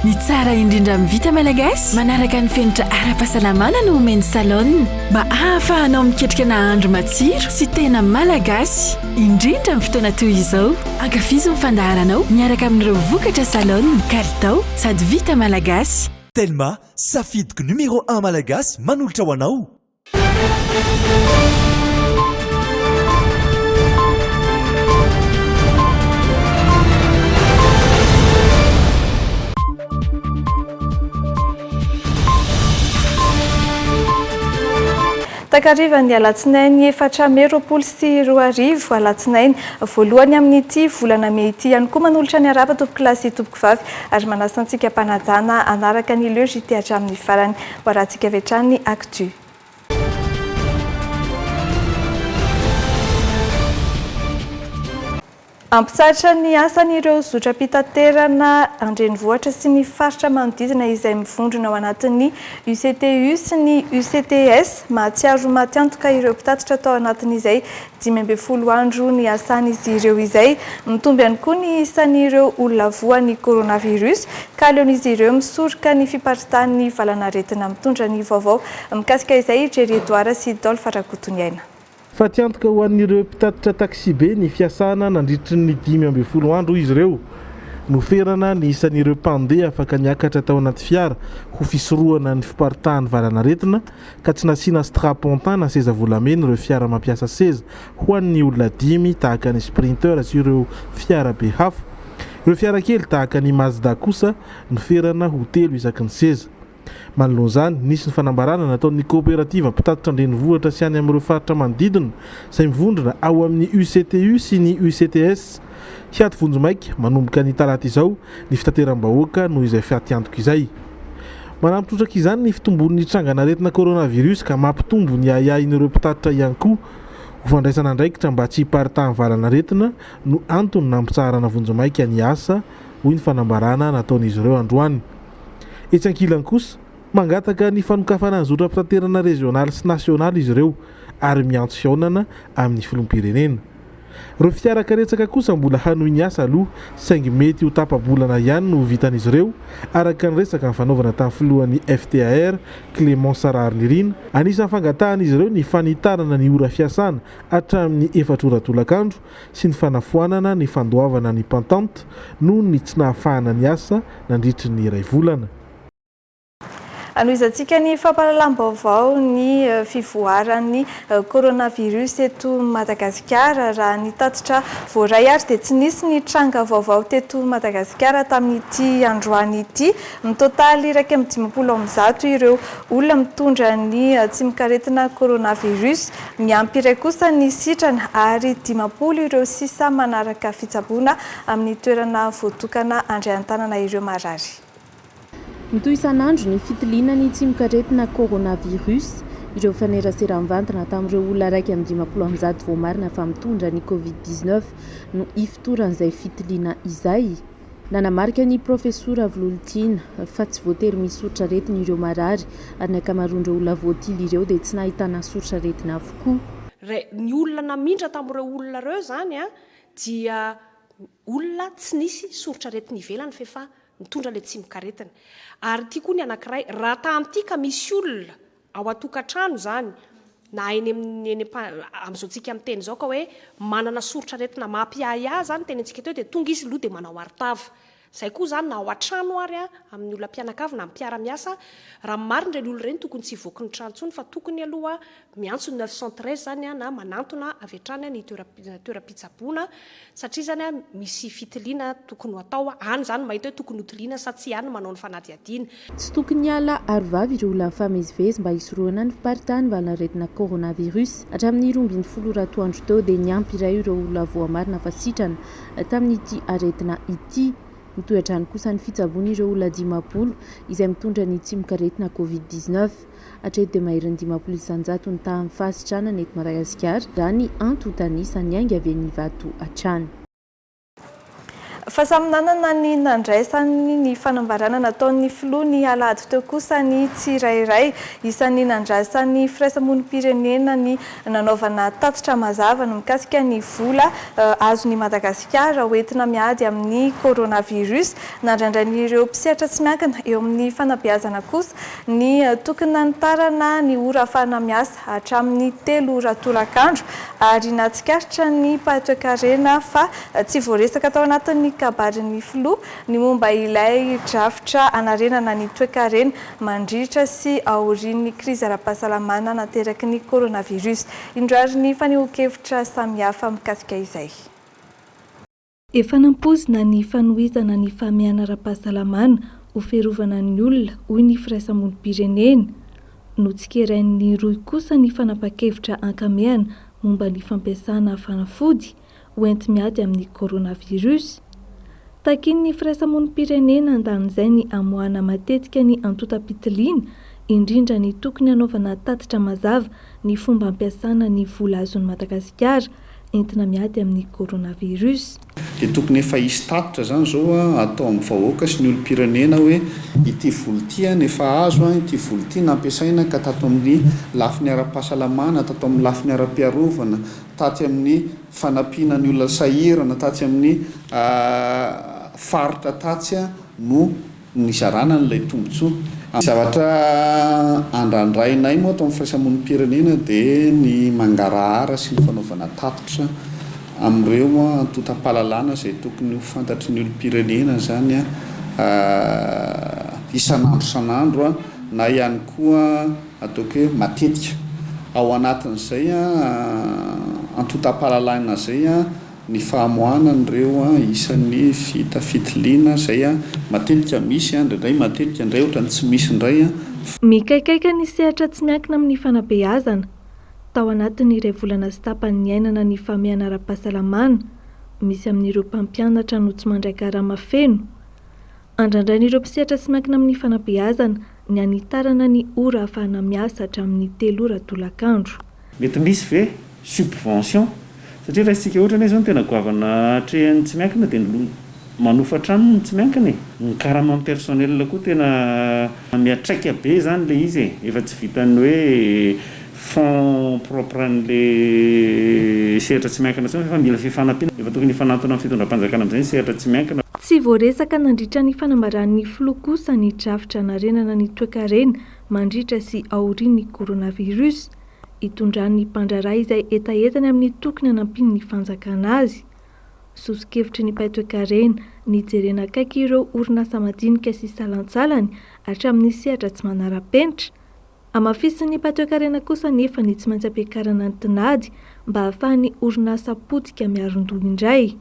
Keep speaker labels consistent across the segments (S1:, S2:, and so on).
S1: Ny tsara indrindra amin'ny vita malagasy manaraka ny fenitra ara-pahasalamana no omeny salon mba ahafahanao miketrika nahandro matsiro sy tena malagasy indrindra amin'ny fotoana toy izao. Ankafizo ny fandaharanao miaraka amin'ireo vokatra salon kalitao sady vita malagasy.
S2: Telma safidiko numéro 1 malagasy manolotra ho anao.
S3: Takarivan'ny alatsinainy efatra amby roapolo sy roa arivo alatsinainy voalohany amin'ity volana May ity ihany koa manolotra ny araba tompoko lahy sy tompoko vavy ary manasa antsika mpanajana anaraka ny lojité hatramin'ny farany ho arahantsika avy hatrany ny actu. Ampitsatra ny asan'ireo zotra-pitaterana andrenivohitra sy ny faritra manodidina izay mivondrona ao anatin'ny UCTU sy ny UCTS mahatsiaro matiantoka ireo mpitatitra tao anatin'izay 12 andro ny asan'izy ireo izay mitomby ihany koa ny isan'ireo olona voan'ny coronavirus ka aleon'izy ireo misoroka ny fiparitahan'ny valanaretina mitondra ny vaovao mikasika izay Jerry Edouard sy Dolphe Arakotoniaina.
S4: Fatiantoka ho an'ireo mpitatitra taxi be ny fiasana nandritry ny 12 andro izy ireo. Noferana ny isan'ireo mpandeha afaka niakatra tao anaty fiara ho fisorohana ny fiparitahan'ny valanaretina ka tsy nasiana strapontin na seza volamena ireo fiara mampiasa seza ho an'ny olona 5 tahaka ny sprinter sy ireo fiara be hafa. Ireo fiara kely tahaka ny Mazda kosa noferana ho 3 isaky ny seza. Manoloan'izany nisy ny fanambarana nataon'ny kooperativa mpitatitra andrenivohitra sy any amin'ireo faritra manodidina izay mivondrona ao amin'ny UCTU sy ny UCTS. Hiato vonjomaika manomboka ny talata izao ny fitateram-bahoaka noho izay fiatiantoka izay. Manampitrotraka izany ny fitombon'ny tranganaretina coronavirus ka mampitombo ny ayahin'ireo mpitatitra ihany koa. Ho fandraisana andraikitra mba tsy hiparitahan'ny valanaretina no antony nampitsarana vonjomaika ny asa hoy ny fanambarana nataon'izy ireo androany. Etsy ankilany kosa mangataka ny fanokafana ny zotra-pitaterana regionaly sy nasionaly izy ireo ary miantso fiaonana amin'ny filoham-pirenena. Ireo fiara karetsaka kosa mbola hanohy ny asa aloha saingy mety ho tapa-bolana ihany no vitan'izy ireo araka ny resaka ny fanaovana tamin'ny filohan'ny FTAR Clément Sararnirina. Anisan'ny fangatahan'izy ireo ny fanitarana ny ora fiasana hatramin'ny 4 ora tolakandro sy ny fanafoanana ny fandoavana ny patente noho ny tsy nahafahana ny asa nandritry ny iray volana.
S3: Anoizantsika ny fampahalalam-baovao ny fivoaran'ny coronavirus eto Madagasikara raha ny tatitra voaray ary dia tsy nisy ny tranga vaovao teto Madagasikara tamin'ity androany ity. Ny totaly 150 ireo olona mitondra ny tsy mikaretina coronavirus, miampy iray kosa ny sitrana ary 50 ireo sisa manaraka fitsaboana amin'ny toerana voatokana andreantanana ireo marary.
S5: Mitoy isan'andro ny fitiliana ny tsy mikaretina coronavirus ireo faneraseram-bantana tamin'ireo olona 150 voamarina fa mitondra ny Covid-19 no ifitoran'izay fitiliana izay. Nanamarika ny profesora Vloltina fa tsy voatery misotra retina ireo marary ary ny ankamaroan'ireo olona voatily ireo dia tsy nahitana sotra retina avokoa.
S6: Ny olona namindra tamin'ireo olona ireo zany dia olona tsy nisy soritra retina ivelany fefa mitondra le tsy mikaretina. Ary ity koa ny anankiray raha tamin'ity ka misy olona ao atokantrano zany na eny amin'izao tsika amin'ny teny zao ka hoe manana soritra retina mampiahiahy zany teny antsika teo dia tonga izy loha dia manao arotava. Zay koa zany na ao an-trano ary amin'ny olona mpianakavina amin'ny mpiara-miasa raha marina ireny olona ireny tokony tsy hivoaka ny trano intsony fa tokony aloha miantso 913 zany na manantona avy hatrany ny toeram-pitsaboana satria zany misy fitiliana tokony atao any zany mahita hoe tokony hotiliana sa tsy any manao ny fanadihadiana.
S5: Tsy tokony ala arovavy ireo olona mifamezivezy mba hisorohana ny fiparitahan'ny valanaretina coronavirus. Hatramin'ny 12 ratoandro teo dia niampy iray ireo olona voamarina fa sitrana tamin'ity aretina ity. Mitoetrany kosa ny fitsaboana ireo olona 50 izay mitondra ny tsy mikaretina Covid-19. Hatreto dia mahery ny 50 isanjato ny tahan'ny fahasitrana eto Madagasikara raha ny antotanisa ny ainga avy ny vato hatrany.
S3: fa samy nanana ny nandraisany ny fanambarana nataon'ny filoha ny alady teo kosa ny tsirairay isan'ny nandraisany firaisamonim-pirenena ny nanaovana tatitra mazava no mikasika ny vola azony Madagasikara hoentina miady amin'ny coronavirus nandrandrain'ireo mpisehatra tsy miankina eo amin'ny fanabeazana kosa ny tokony nanitarana ny ora ahafahana miasa hatramin'ny 3 ora tolakandro ary natsikaritra ny paitoekarena fa tsy voaresaka tao anatin'ny kabarin'ny filoha ny momba ilay drafitra anarenana ny toe-karena mandritra sy aorian'ny krizy ara-pahasalamana nateraky ny coronavirus indroary ny fanehoan-kevitra samihafa mikasika izay.
S7: Efa nampozina ny fanohizana ny fahamiana ara-pahasalamana ho fiarovana ny olona hoy ny firaisamonim-pirenena notsikeran'ny roy kosa ny fanapa-kevitra ankamehana momba ny fampiasana fanafody hoenty miady amin'ny coronavirus. Takin ny firaisamonim-pirenena andan'izay ny amoahana matetika ny antotam-pitiliana indrindra ny tokony anaovana tatitra mazava ny fomba ampiasana ny vola azon'ny Madagasikara entina miady amin'ny coronavirus.
S8: Dia tokony efa hisy tatitra zany zao atao amin'ny vahoaka sy ny olom-pirenena hoe ity vola ity efa azo ity vola ity nampiasaina ka tato amin'ny lafiny ara-pahasalamana, tato amin'ny lafiny ara-piarovana, taty amin'ny fanampiana ny olona sahirana, taty amin'ny faritra tatsy no nizarana n'ilay tombotsoa. Zavatra andrandrainay moa atao amin'ny firaisamonim-pirenena dia ny mangarahara sy ny fanaovana tatitra amin'ireo antotam-pahalalana izay tokony ho fantatry ny olom-pirenena zany isan'andro na ihany koa ataoko hoe matetika ao anatin'izay antotam-pahalalana zay ny fahamoahana n'ireo isan'ny vita fitiliana izay matetika misy indray matetika indray ohatrany tsy misy indray
S7: Mikaikaika ny sehatra tsy miankina amin'ny fanabeazana tao anatin'ireo volana sy tapany ainana ny fahamiana ara-pahasalamana misy amin'ireo mpampianatra no tsy mandray karama feno andrandrain'ireo mpisehatra tsy miankina amin'ny fanabeazana ny anitarana ny ora ahafahana miasa hatramin'ny 3 ora tolakandro.
S9: Mety misy ve subvention satria raha isika ohatra zao tena goavana hatrehany tsy miankina dia manofa trano ny tsy miankina ny karama personnel koa tena miatraika be zany le izy efa tsy vitany hoe fond propre an'le sehatra tsy miankina efa mila fifanampiana efa tokony hifanantona amin'ny fitondram-panjakana amin'izay sehatra tsy miankina.
S7: Tsy voaresaka nandritra ny fanambaran'ny filoha kosa ny drafitra narenana ny toe-karena mandritra sy aorian'ny coronavirus itondran'ny mpandraraha izay etaetany amin'ny tokony hanampiany ny fanjakana azy. Sosokevitry ny paitoe-karena ny jerena akaiky ireo orinasa madinika sy salantsalany hatramin'ny sehatra tsy manara-penitra. Amafisin'ny paitoe-karena kosa nefa ny tsy maintsy ampiakarana ny tinady mba hahafahan'ny orinasa potika miaron-doha indray.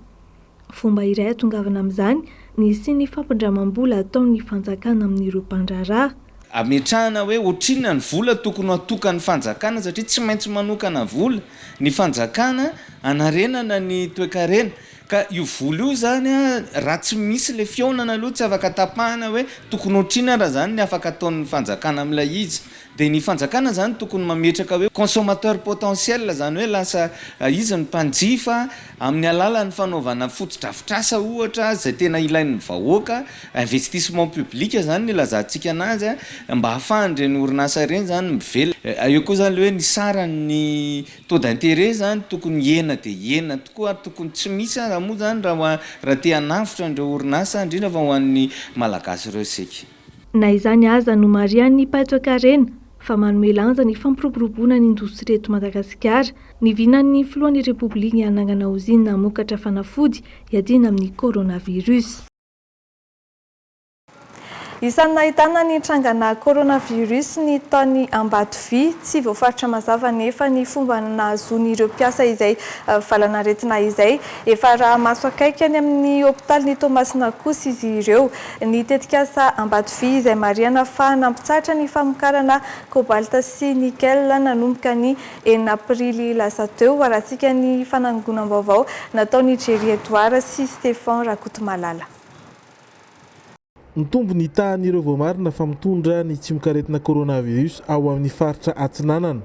S7: Fomba iray atongavana amin'izany ny sy ny fampindramam-bola ataon'ny fanjakana amin'ireo mpandraraha.
S10: Ametrahana hoe ohatrinona ny vola tokony hatokany fanjakana satria tsy maintsy manokana vola ny fanjakana anarenana ny toe-karena ka io vola io zany raha tsy misy le fionana aloha tsy afaka tapahana hoe tokony ohatrinona raha zany ny afaka ataon'ny fanjakana amin'ilay izy dia ny fanjakana zany tokony mametraka hoe consommateur potentiel zany hoe lasa izy ny mpanjifa amin'ny alalan'ny fanaovana fotodrafitrasa ohatra zay tena ilain'ny vahoaka investissement public zany ny lazantsika anazy mba hahafahan'ireny orinasa ireny zany mivelona. Eo koa zany hoe ny sarany taux d'intérêt zany tokony iena dia iena tokoa tokony tsy misy raha moa zany raha te hanafitra an'ireo orinasa indrindra fa ho an'ny malagasy ireo sika.
S7: Na izany aza no marian'ny paitoe-karena fa manome lanja ny fampiroboroboana ny indostria eto Madagasikara ny vinan'ny filohan'ny repoblika hanangana ozina namokatra fanafody hiadina amin'ny coronavirus.
S3: Isan'ny nahitana ny trangana coronavirus ny taon'ny Ambatovy tsy voafaritra mazava nefa ny fomba nahazoan'ireo mpiasa izay valanaretina izay efa raha maso akaiky any amin'ny hôpitaly ny Toamasina kosa izy ireo. Ny tetikasa Ambatovy izay mariana fa nampitsatra ny famokarana kobalta sy nikel nanomboka ny 9 aprily lasa teo arahantsika ny fanangonam-baovao nataon'ny Jerry Edouard sy Stéphane Rakotomalala.
S4: Ny tombo ny tahan'ireo voamarina fa mitondra ny tsy mikaretina coronavirus ao amin'ny faritra Atsinanana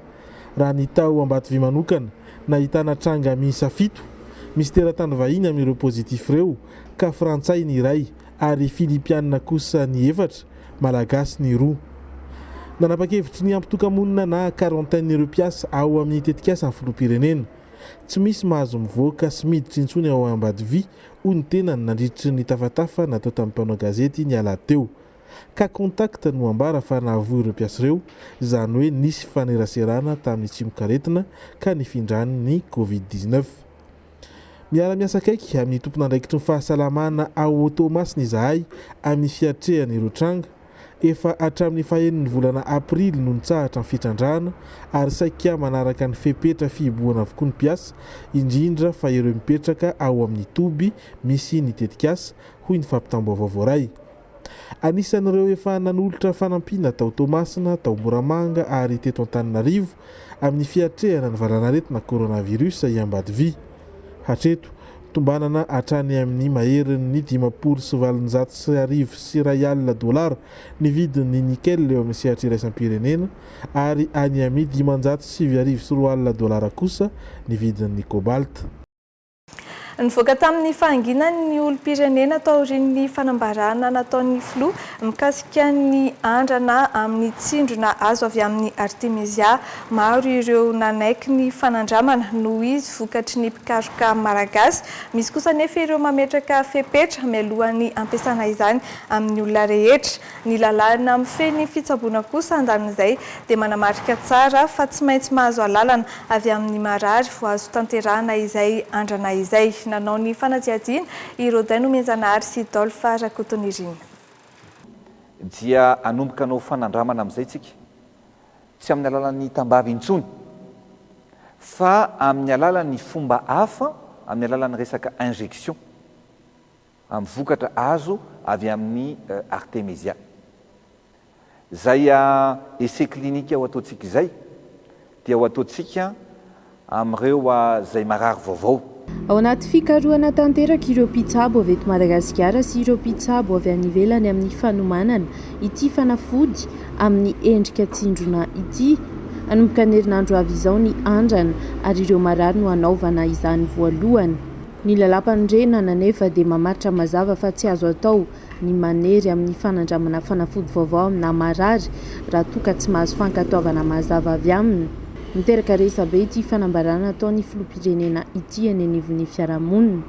S4: raha ny tao Ambatovy manokana nahitana tranga miisa 7 misy teratany vahiny amin'ireo pozitif ireo ka frantsay ny iray ary filipianina kosa ny efatra, malagasy ny roa. Nanapa-kevitry ny ampitokamonina na quarantaine-n'ireo mpiasa ao amin'ny tetikasa amin'ny filoham-pirenena. Tsy misy mahazo mivoaka sy miditra intsony ao Ambadivy hoy ny tenany nandritry ny tafatafa natao tamin'ny mpanao gazety ny alahady teo. Ka kontakta no ambara fa nahavoa ireo mpiasa ireo, izany hoe nisy faneraserana tamin'ny tsimon-karetina ka nifindran'ny ny Covid-19. Miara-miasa akaiky amin'ny tompon'andraikitry ny fahasalamana ao Thomas izahay amin'ny fiatrehan'ireo tranga. Efa hatramin'ny fahaeniny volana aprily no nitsahatra ny fitrandrana ary saika manaraka ny fepetra fihiboana avokoa ny mpiasa, indrindra fa ireo mipetraka ao amin'ny Toby misy ny tetikasa hoy ny fampitam-baovao ray. Anisan'ireo efa nanolotra fanampiana tao Tomasina, tao Moramanga ary teto Antananarivo amin'ny fiatrehana ny valanaretina coronavirus i Ambadivy. Hatreto tombanana hatrany amin'ny maherin'ny 590,200 dolara ny vidin'ny nikel eo amin'ny sehatra iraisam-pirenena ary any amin'ny 507,200 dolara kosa ny vidin'ny cobalt.
S3: Nivoaka tamin'ny fahanginany olom-pirenena tao aorian'ny fanambarana nataon'ny FLO mikasika ny andrana amin'ny tsindrona azo avy amin'ny Artemisia. Maro ireo nanaiky ny fanandramana noho izy vokatry ny mpikaroka malagasy. Misy kosa nefa ireo mametraka fepetra mialohan'ny ampiasana izany amin'ny olona rehetra. Ny lalàna mifehy fitsaboana kosa andanin'izay dia manamarika tsara fa tsy maintsy mahazo alalana avy amin'ny marary vo azo tanterahana izay andrana izay. Nanao ny fanadihadiana ireo Daino Menjanary sy Dolpha Rakotonirina.
S11: Dia anomboka anao fanandramana amin'izay tsika. Tsy amin'ny alalan'ny tambavy intsony, fa amin'ny alalan'ny fomba hafa, amin'ny alalan'ny resaka injection amin'ny vokatra azo avy amin'ny Artemisia. Zay essai clinique ao ataontsika izay dia ao ataontsika amin'ireo zay marary vaovao.
S5: Ao anaty fikarohana tanteraka ireo mpitsabo avy eto Madagasikara sy ireo mpitsabo avy any ivelany amin'ny fanomanana ity fanafody amin'ny endrika tsindrona ity. Anomboka ny herinandro avy izao ny andrana ary ireo marary no hanaovana izany voalohany. Ny lalam-pandrenana nefa dia mamaritra mazava fa tsy azo atao ny manery amin'ny fanandramana fanafody vaovao amina marary raha toa ka tsy mahazo fankatoavana mazava avy aminy. Miteraka resabe ity fanambarana ataon'ny filoham-pirenena ity eny anivon'ny fiarahamonina.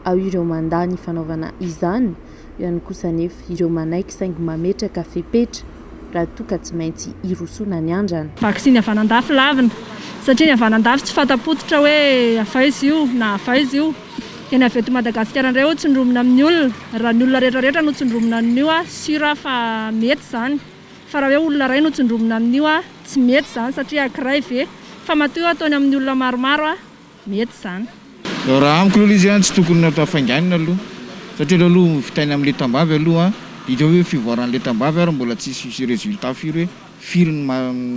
S5: Ao ireo mandà ny fanaovana izany, ihany kosa nefa ireo manaiky saingy mametraka fepetra raha toa ka tsy maintsy irosoana ny andrana.
S12: Vaksiny havanandafy lavina satria ny havanandafy tsy fatapototra hoe afaizy io na afaizy io. Tena avy eto Madagasikara indray tsindromina amin'ny olona, raha ny olona rehetrarehetra no tsindromina amin'io sira fa mety izany. Fa raha hoe olona ray no tsindromina amin'io tsy mety izany satria ankiray ve fa matoa ataony amin'ny olona maromaro mety izany.
S13: Raha amiko aloha izy tsy tokony natao fainganina aloha satria aloha vitaina amin'ilay tambavy aloha hita hoe fivoaran'ilay tambavy ary mbola tsisy résultat firy hoe firy ny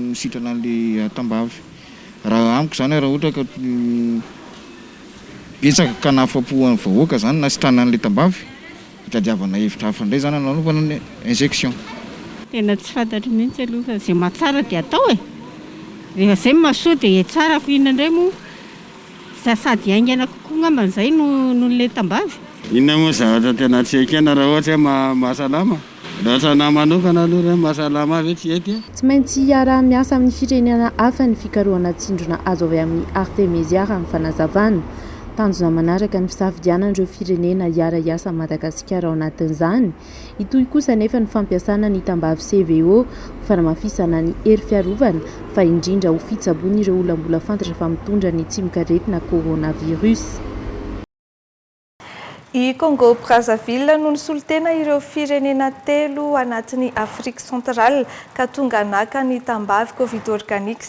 S13: misitrana an'ilay tambavy. Raha amiko izany raha ohatra ka betsaka ka nahafapo vahoaka izany na sitrana an'ilay tambavy hitadiavana hevitra hafa indray izany nanaovana ny injection.
S14: Tena tsy fantatro mihitsy aloha izay mahatsara dia atao rehefa izay mahasoa dia tsara ko inona indray moa sady haingana kokoa ngamba izay no le tambavy.
S15: Inona moa zavatra tena tsy ekena raha ohatra hoe mahasalama. Raha sana manokana aloha mahasalama avy tsy ety.
S5: Tsy maintsy hiara-miasa amin'ny firenena hafa ny fikarohana tsindrona azo avy amin'ny Artemisia raha ny fanazavana. Tanjona manaraka ny fisafidianan'ireo firenena hiara-iasa Madagasikara ao anatin'izany. Itoy kosa nefa ny fampiasana ny tambavy CVO fanamafisana ny hery fiarovana fa indrindra ho fitsaboana ireo olona mbola fantatra fa mitondra ny tsimon-karetina coronavirus.
S3: I Congo Brazzaville no nisolitena ireo firenena 3 anatin'ny Afrique centrale ka tonga naka ny tambavy Covid organique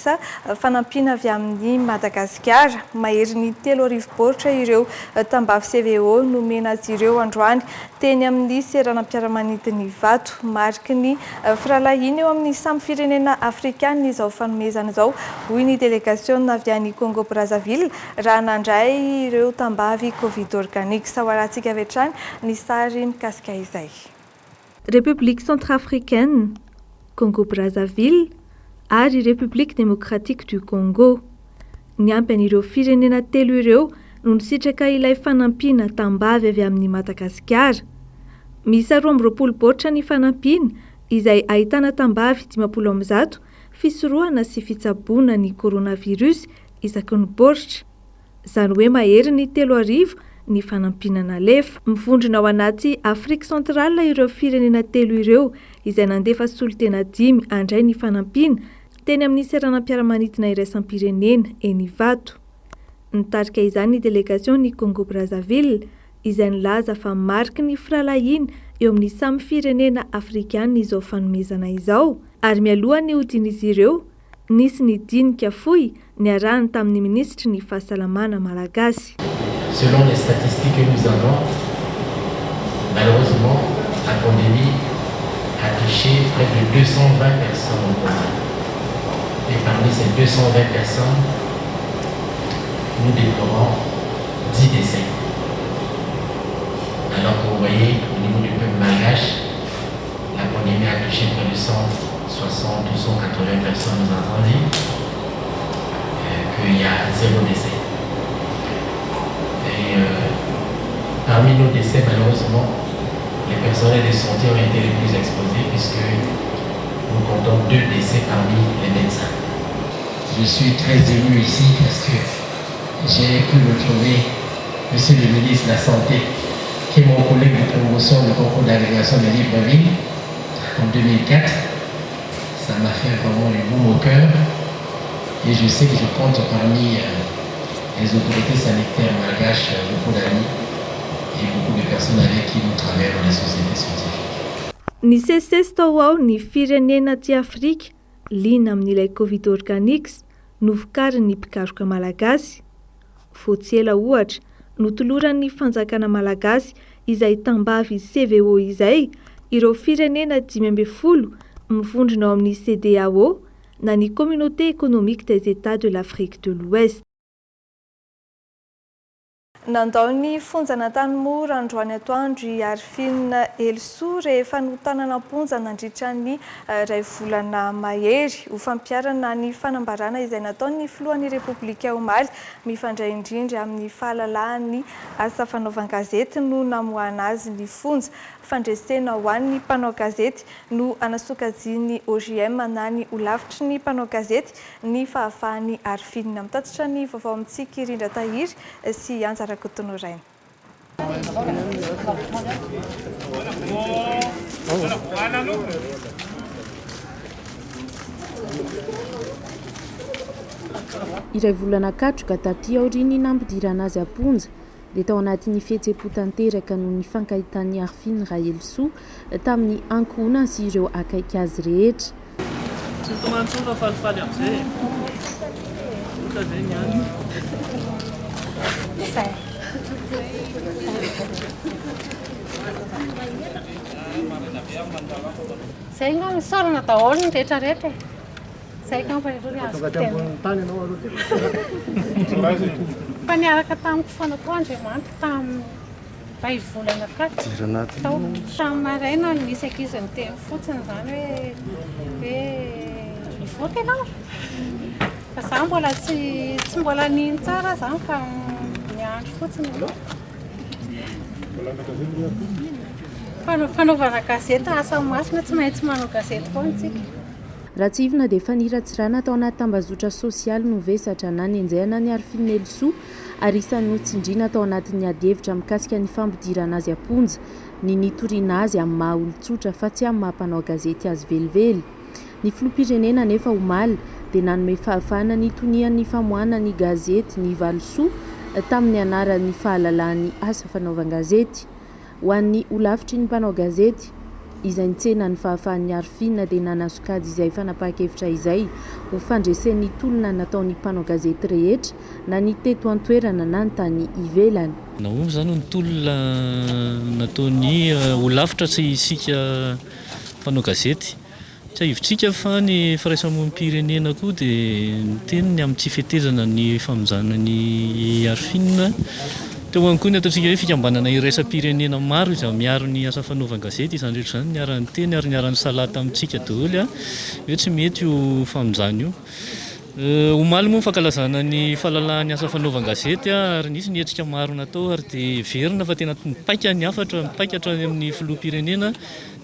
S3: fanampiana avy amin'ny Madagasikara. Mahery ny 3,000 baoritra ireo tambavy CVO nomena azy ireo androany teny amin'ny seranam-piaramanidin'ny vato. Mariky ny firalahiny eo amin'ny samy firenena afrikana izao fanomezana izao hoy ny délégation avy any Congo Brazzaville raha nandray ireo tambavy Covid organique tsika vetrany ny sary mikasika izay.
S7: République centrafricaine, Congo Brazzaville ary République démocratique du Congo. Ny ampan'ireo firenena 3 ireo no nisitraka ilay fanampiana tambavy avy amin'ny Madagasikara. Misy 12 baoritra ny fanampiana izay ahitana tambavy 50 fisorohana sy fitsaboana ny coronavirus isaky ny baoritra. Izany hoe mahery ny 3,000 ny fanampiana nalefa. Mivondrona ao anaty Afrika Sentrale ireo firenena 3 ireo izay nandefa solitena 10 andray ny fanampiana teny amin'ny seranam-piaramanidina iraisam-pirenena eny Ivato. Nitarika izany ny delegasion ny Congo Brazzaville izay nilaza fa mariky ny firalahiana eo amin'ny samy firenena afrikana izao fanomezana izao, ary mialoha ny hodin'izy ireo nisy nidinika fohy niarahany tamin'ny ministry ny fahasalamana malagasy.
S16: Selon les statistiques que nous avons, malheureusement, la pandémie a touché près de 220 personnes au monde. Et parmi ces 220 personnes, nous déplorons 10 décès. Alors que vous voyez, au niveau du peuple malgache, la pandémie a touché près de 160 ou 180 personnes, nous avons dit qu'il y a 0 décès. Et parmi nos décès, malheureusement, les personnels de santé ont été les plus exposés puisque nous comptons 2 décès parmi les médecins. Je suis très ému ici parce que j'ai pu retrouver Monsieur le ministre de la Santé, qui est mon collègue de promotion du concours d'agrégation de Libreville en 2004. Ça m'a fait vraiment le boum au cœur et je sais que je compte parmi les autorités sanitaires malgaches, beaucoup d'amis et beaucoup de personnes avec qui nous travaillons dans les sociétés scientifiques.
S7: Ny sesesy tao ao ny firenena ty Afrika lina amin'ilay Covid organics novokarin'ny mpikaroka malagasy. Fotsy ela ohatra notoloran'ny fanjakana malagasy izay tambavy CVO izay ireo firenena 10 mivondrona ao amin'ny CEDEAO na ny Communauté économique des États de l'Afrique de l'Ouest.
S3: Nandao ny fonjana tanimora androany atoandro i Arifina Elsoa rehefa notanana ponja nandritra ny ray volana mahery ho fampiarana ny fanambarana izay nataon'ny filohan'ny Repoblika Omaly mifandray indrindra amin'ny fahalalahany asa fanaovan-gazety no namoahana azy ny fonja fandresena ho an'ny mpanao gazety no anasokajiny OGM na ny olavitry ny mpanao gazety ny fahafahan'ny Arifina. Mitatitra ny vaovao amintsika Irindra Tahiry sy Anjara Kotonoraina.
S5: Iray volana katroka taty aoriany nampidirana azy aponja dia tao anatin'ny fihetsem-po tanteraka noho ny fankahitan'ny Arifina Elsoa tamin'ny ankohonany sy ireo akaiky azy rehetra.
S14: Zay nga misorana daholo ny rehetrarehetra. Zay nga azo fa niaraka tamiko fanatao Andriamanitra tamin'ny 2 volana katy. Tamin'ny maraina nisy ankizy niteny fotsiny zany hoe ivoaka ianao. Fa za mbola tsy mbola niny tsara zany fa miandro fotsiny. Fanaovana gazety asa masina tsy maintsy manao gazety foana tsika.
S5: Raha tsy ivona dia efa niratsirana tao anaty tambazotra sosialy no vesatra na ny anjahana ny Arifina Elsoa ary isan'ny notsindriana tao anatin'ny ady-hevitra mikasika ny fampidirana azy aponja ny nitoriana azy amin'ny maha-olon-tsotra fa tsy amin'ny maha-mpanao gazety azy velively. Ny filoham-pirenena nefa omaly dia nanome fahafahana ny tonian'ny famoahana ny gazety ny Valosoa tamin'ny anaran'ny fahalalahany asa fanaovan-gazety. Ho an'ny olavitry ny mpanao gazety izay nitsena ny fahafahan'ny Arifina dia nanasokajy izay fanapahakevitra izay ho fandresen'ny tolona nataon'ny mpanao gazety rehetra na ny teto an-toerana na ny tany ivelany.
S17: Nahomy zany ny tolona nataon'ny olavitra sy isika mpanao gazety. Tsy ahivontsika fa ny firaisamonim-pirenena koa dia niteniny amin'ny tsy fetezana ny famonjana ny Arifina. Teo ihany koa ny ataontsika hoe fikambanana iraisam-pirenena maro izay miaro ny asa fanaovan-gazety izany rehetra izany niarany teny ary niarany salata amintsika daholo hoe tsy mety io famonjana io. Omaly moa fankalazana ny fahalalahany asa fanaovan-gazety ary nisy ny hetsika maro natao ary dia verina fa tena mipaika ny afatra mipaikatra amin'ny filoham-pirenena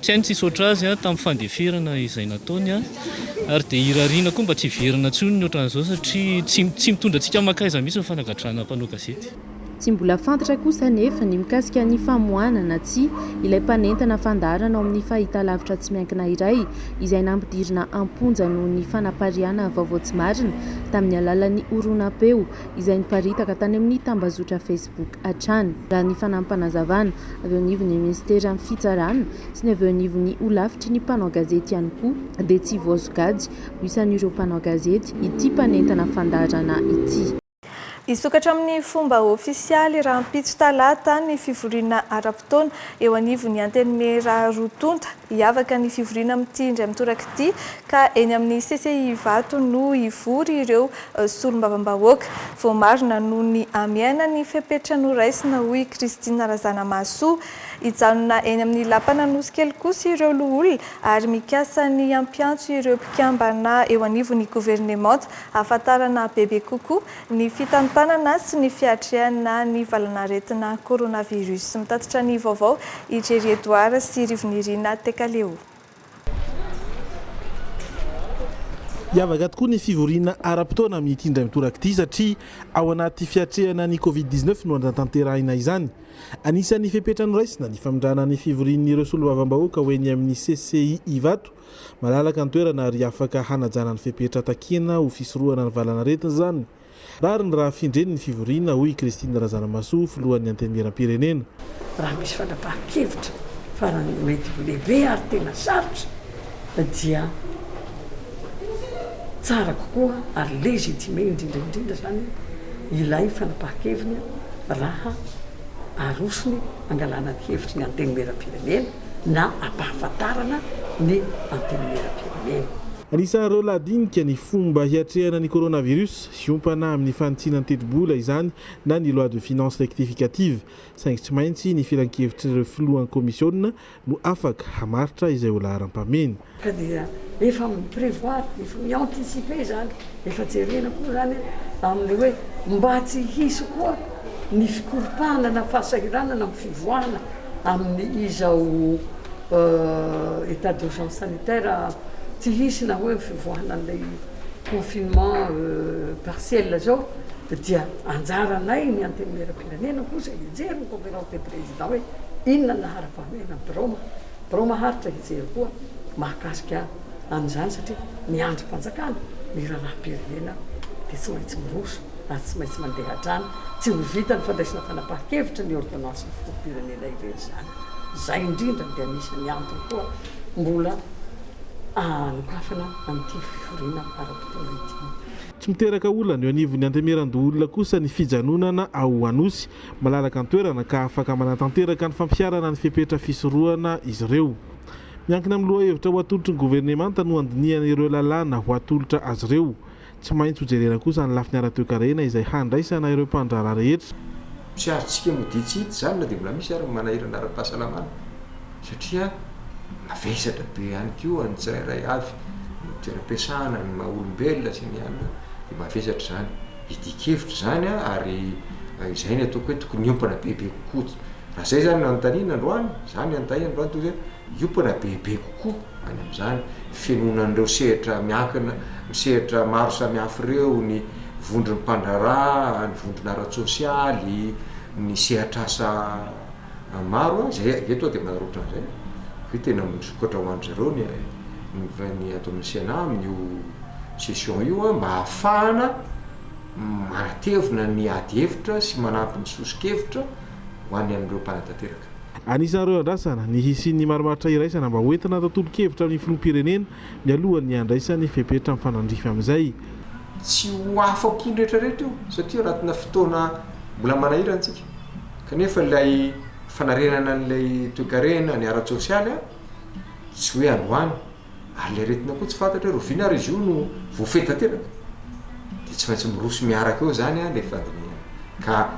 S17: tsy hainy tsisy oatra azy tamin'ny fandeferana izay nataony ary dia irariana koa mba tsy verina tsony ny ohatran'izao satria tsy mitondra antsika makaiza mihitsy ny fanagatrana mpanao gazety.
S5: Tsy mbola fantatra kosa nefa ny mikasika ny famohanana tsy ilay mpanentana fandarana ao amin'ny fahitalavitra tsy miankina iray izay nampidirina amponja noho ny fanapariana vaovao tsy marina tamin'ny alalan'ny oronam-peo izay niparitaka tany amin'ny tambazotra Facebook hatrany. Raha ny fanampanazavana avy eo anivon'ny ministera amin'ny fitsarana sy ny avy eo anivon'ny olafitry ny mpanao gazety ihany koa dia tsy voasogady ho isan'ireo mpanao gazety ity mpanentana fandarana ity.
S3: Isokatra amin'ny fomba ofisialy raha mpitso talata ny fivoriana ara-potoana eo anivon'ny antenimera rotonta hiavaka ny fivoriana mitindry mitoraka ka eny amin'ny CCI Vato no ivory ireo solombavam-bahoaka vao marina noho ny amiaina ny fepetra noraisina hoy Kristina Razanamasoa hijanona eny amin'ny lapana nosy kely kosa ireo loholona ary mikasa ny ampiantso ireo mpikambana eo anivon'ny gouvernemanta ahafantarana bebe kokoa ny fitantanana sy ny fiatrehana ny valanaretina coronavirus. Mitatitra ny vaovao Ijery Edouard sy Rivonirina Tekaleo.
S4: Hiavaka tokoa ny fivoriana ara-potoana amin'ny tindray mitoraka ity satria ao anaty fiatrehana ny Covid-19 no andatanterahina izany. Anisan'ny fepetra noraisina ny famindrana ny fivorian'ireo solombavam-bahoaka ho eny amin'ny CCI Vato malalaka ny toerana ary afaka hanajana ny fepetra takena ho fisorohana ny valanaretina zany. Rariny raha findreny ny fivoriana hoy Kristina Razanamasoa filohan'ny antenimieram-pirenena.
S18: Raha misy fanapahan-kevitra farany mety lehibe ary tena sarotra dia tsara kokoa ary legitimé indrindra zany ilay fanapahan-kevitra raha arosony angalana ny hevitry ny antenimieram-pirenena na ampahafantarana ny antenimieram-pirenena.
S4: Anisan'ireo ladinika ny fomba hiatrehana ny coronavirus siompana amin'ny fanitsinany teti-bola izany na ny loi de finance rectificative saingy tsy maintsy ny filan-kevitry filohan'ny komisiona no afaka hamaritra izay ho laharam-pameny.
S18: Ka dia efa miprevoir, efa mianticiper zany, efa jerena koa zany amin'ny hoe mba tsy hisy koa ny fikoropahana na fahasahiranana amin'ny fivoahana amin'ny izao état d'urgence sanitaire tsy hisy na hoe fivoahana an'ilay confinement partiel zao dia anjaranay ny antenimieram-pirenena kosa hijery ny conférence des présidents hoe inona lahara-pahamena birao maharitra hijery koa mahakasika an'izany satria miandry mpanjakana ny raharaha-pirenena dia tsy maintsy miroso ary tsy maintsy mandeha hatrany tsy ho vita ny fandraisana fanapahan-kevitra ny ordonnance ny filoham-pirenena ireny zany. Zay indrindra dia anisan'ny antony koa mbola nokafana amin'ity fivoriana ara-potoana ity.
S4: Tsy miteraka olana eo anivon'ny antemeran-doholona kosa ny fijanonana ao Anosy malalaka ny toerana ka afaka manatanteraka ny fampiarana ny fepetra fisorohana izy ireo. Miankina amin'ny loha hevitra ho atolotry ny gouvernemanta no andinihana ireo lalàna ho atolotra azy ireo. Tsy maintsy ho jerena kosa ny lafiny ara-toekarena izay handraisana ireo mpandrara rehetra.
S19: Tsy azotsika moditsity zany na dia mbola misy ary manahirana ara-pahasalamana satria mavesatra be ihany koa ny tsirairay avy ny toeram-piasana ny maha-olombelona sy ny alina dia mavesatra zany idikevitra zany ary izay ny ataoko hoe tokony iompana bebe kokoa. Raha zay zany no anontaniana androany zany anontaniana androany toy hoe iompana bebe kokoa any amin'izany fianonan'ireo sehatra miankina misehatra maro samihafa ireo ny vondron'ny mpandrara, ny vondrona ara-tsosialy, ny sehatra asa maro zay eto dia manarotana zay hoe tena misokatra ho andry zareo ny atao amin'ny Sénat amin'io session io mba hahafahana manatevina ny ady hevitra sy manampy ny sosikevitra ho any amin'ireo mpanatanteraka.
S4: Anisan'ireo andrasana ny hisian'ny maromaritra iraisana mba hoentina tatolo-kevitra amin'ny filoham-pirenena mialohan'ny andraisany fepetra amin'ny fanandrify amin'izay.
S19: Tsy ho afa-po rehetrarehetra io satria anatina fotoana mbola manahirana antsika kanefa ilay fanarenana n'ilay toe-karena ny ara-tsosialy tsy hoe androany ary ilay retina koa tsy fantatra hoe roviana ary izy io no voafetanteraka dia tsy maintsy miroso miaraka eo zany ilay fandinihana ka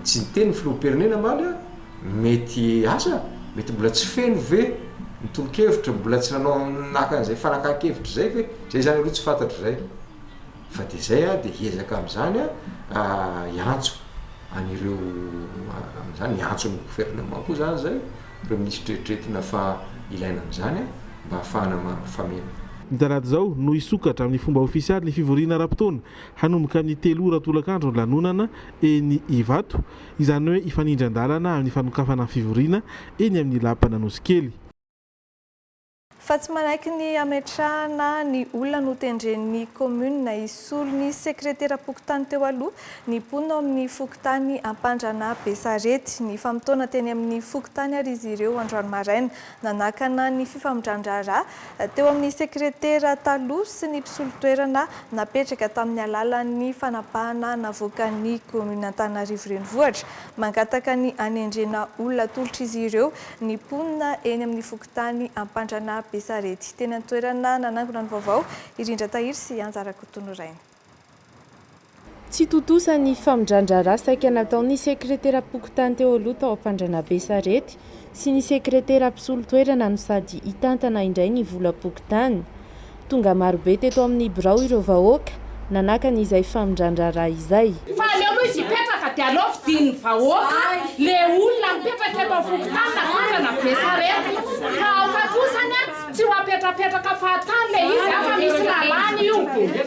S19: tsy niteny ny filoham-pirenena maly mety asa mety mbola tsy feno ve nitolo-kevitra mbola tsy nanao naka an'izay fanakahan-kevitra zay ve zay zany aloha tsy fantatra zay fa de zay a de hiezaka am'izany a iantso an'ireo am'izany iantso ny gouvernement koa zany zay reo ministre retretina fa ilaina am'izany mba ahafahana famena.
S4: Ny talata zao no isokatra amin'ny fomba ofisialy ny fivoriana ara-potoana hanomboka amin'ny 3 ora tolakandro ny lanonana eny Ivato, izany hoe ifanindran-dalana amin'ny fanokafana fivoriana eny amin'ny lapana Nosikely.
S3: Fa tsy manaiky ny ametrahana ny olona no tendren'ny commune isolo ny sekretera pokotany teo aloha ny mponina amin'ny fokotany ampandrana Besarety ny famotona teny amin'ny fokotany ary izy ireo androany maraina nanakana ny fifamindrandrara teo amin'ny sekretera taloha sy ny mpisolotoerana napetraka tamin'ny alalan'ny fanapahana navoakan'ny commune Antananarivo renivohitra mangataka ny anendrena olona tolotra izy ireo ny mponina eny amin'ny fokotany ampandrana Besarety. Teny an-toerana nanangona ny vaovao Irindra Tahiry sy Anjara Kotonoraina.
S5: Tsy totosa ny famindrandrara saika nataon'ny sekretera pokotany teo aloha tao ampandrana Besarety sy ny sekretera mpisolotoerana no sady hitantana indray ny vola pokotany. Tonga marobe teto amin'ny birao ireo vahoaka nanakana izay famindrandrara izay.
S20: Fa leo izy petraka dia aleo fidin'ny vahoaka le olona mipetraka eto fokotany ampandrana Besarety ka kosany tsy hoapetrapetraka fahatany le izy afa misy lalàna io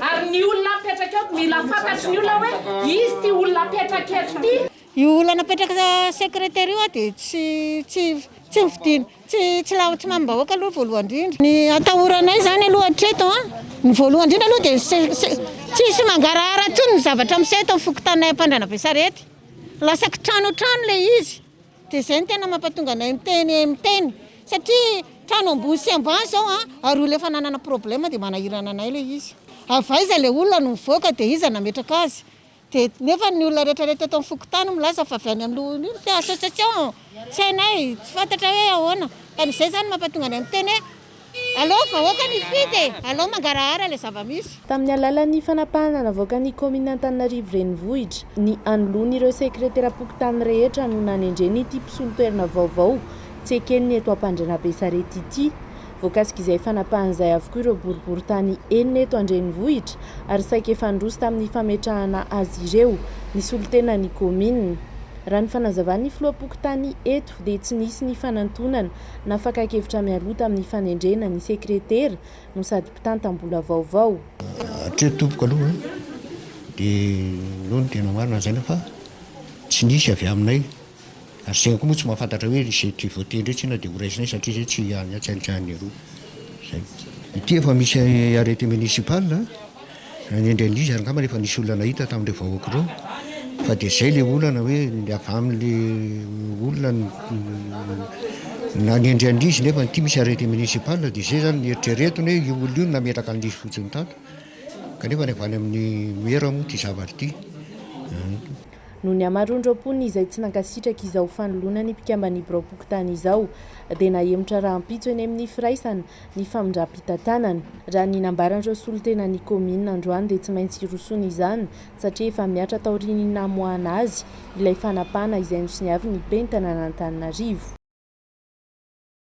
S20: ary ny olona mipetraka eto mila fantatry ny olona hoe izy ty olona mipetraka eto ty.
S14: Io olona napetraka sekretera io dia tsy fidiny tsy mambahoaka aloha voalohany indrindra. Ny atahoranay zany aloha hatreto ny voalohany indrindra aloha dia tsisy mangarahara tsony ny zavatra miseto amin'ny fokotanay ampandrana Besarety. Lasaky trano le izy dia izay ny tena mampatonga anay miteny satria trano ambony sy ambany zao ary olona efa nanana problema dia manahirana anay le izy. Avaiza le olona no mivoaka dia iza nametraka azy. Dia nefa ny olona rehetrarehetra eto amin'ny fokotany milaza fa avy any amin'ny lohany io association tsy hainay tsy fantatra hoe ahoana. Ka izay zany mampatonga anay miteny allo vahoaka ny fidy allo mangarahara le zava-misy.
S5: Tamin'ny alalan'ny fanapahana navoaka ny commune Antananarivo renivohitra ny anoloany ireo sekretera pokotany rehetra no nanendreny ity mpisolotoerana vaovao tsy ekeniny eto ampandrana Besarety ity. Voakasika izay fanapahan'izay avokoa ireo boriboritany enina eto andrenivohitra ary saika efa ndroso tamin'ny fametrahana azy ireo ny solotenan'ny commune. Raha ny fanazavan'ny filoha pokotany eto dia tsy nisy ny fanantonana nafakakevitra mialoha tamin'ny fanendrena ny sekretera no sady mpitantam-bola vaovao.
S21: Hatreto tompoko aloha dia noho ny tena marina zay fa tsy nisy avy aminay ary zegny koa moa tsy mahafantatra hoe zay ty voatendry tsy na dia horaisinay satria zay tsy atsainitrahany roa zay. Ity efa misy arrêté municipal nendren'izy ary ngamba efa nisy olona nahita tamin'ireo vahoaka ireo fa dia zay le olana hoe avy amin'le olona nanendren'izy nefa ity misy arrêté municipal dia zay zany nieritreretiny hoe io olona io nametraka an'izy fotsiny tato kanefa ny avy any amin'ny mera moa ty zavatra ity.
S5: Noho ny amarondram-pony izay tsy nankasitraka izao fanoloana ny mpikambany birao pokotany izao dia nahemotra rahampitso eny amin'ny firaisana ny famindram-pitantanana. Raha ny nambaran'ireo solotenan'ny commune androany dia tsy maintsy irosony izany satria efa miatra taoriany namoahana azy ilay fanapahana izay nosiniavy ny penitana n'Antananarivo.